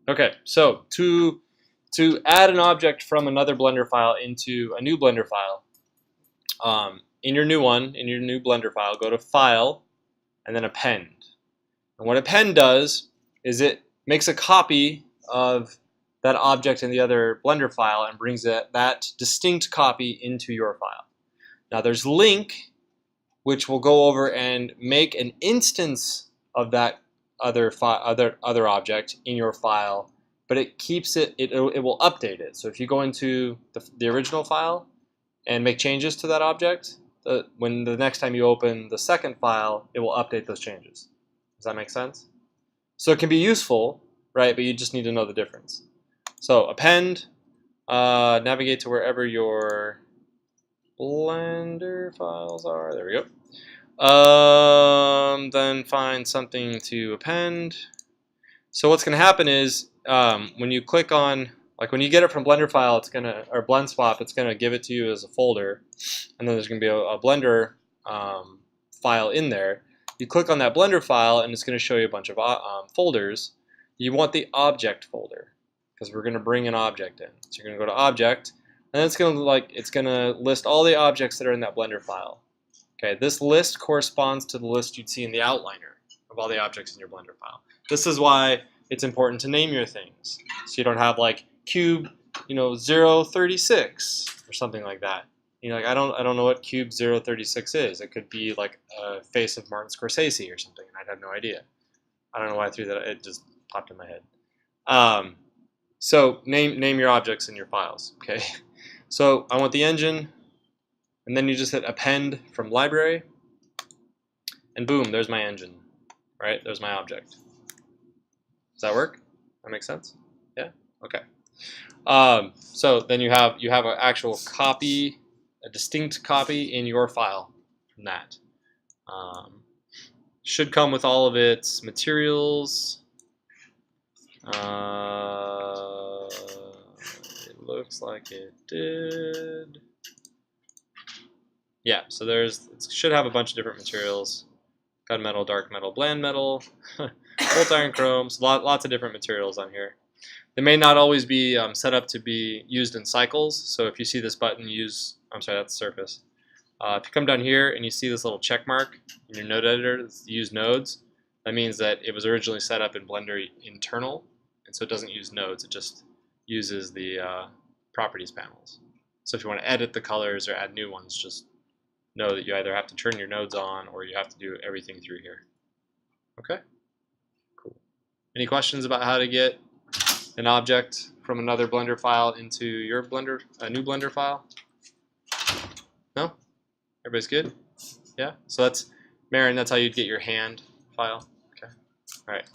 Okay, so to add an object from another Blender file into a new Blender file, in your new Blender file, go to File, and then Append. And what Append does is it makes a copy of that object in the other Blender file and brings that distinct copy into your file. Now there's Link, which will go over and make an instance of that other object in your file, but it keeps it will update it. So if you go into the original file and make changes to that object, when the next time you open the second file, it will update those changes. Does that make sense? So it can be useful, right? But you just need to know the difference. So append, navigate to wherever your Blender files are. There we go. Then find something to append. So what's going to happen is when you click on, like when you get it from Blender file, it's gonna, or Blend Swap, it's gonna give it to you as a folder, and then there's gonna be a Blender file in there. You click on that Blender file, and it's gonna show you a bunch of folders. You want the object folder because we're gonna bring an object in. So you're gonna go to Object, and then it's gonna list all the objects that are in that Blender file. Okay, this list corresponds to the list you'd see in the outliner of all the objects in your Blender file. This is why it's important to name your things, so you don't have like cube, 036 or something like that. Like I don't know what cube 036 is. It could be like a face of Martin Scorsese or something, and I'd have no idea. I don't know why I threw that. It just popped in my head. So name your objects in your files. Okay. So I want the engine, and then you just hit append from library, and boom, there's my engine. Right? There's my object. Does that work? That makes sense? Yeah? Okay. So then you have an actual copy, a distinct copy in your file from that. Should come with all of its materials. It looks like it did. Yeah, so it should have a bunch of different materials. Gunmetal, dark metal, bland metal, bolt iron chromes, lots of different materials on here. They may not always be set up to be used in cycles, so if you see this button, that's the surface. If you come down here and you see this little check mark in your node editor, it's use nodes, that means that it was originally set up in Blender internal, and so it doesn't use nodes, it just uses the properties panels. So if you want to edit the colors or add new ones, just know that you either have to turn your nodes on or you have to do everything through here. Okay? Cool. Any questions about how to get an object from another Blender file into your a new Blender file? No? Everybody's good? Yeah? So that's, Marin, that's how you'd get your hand file. Okay. All right.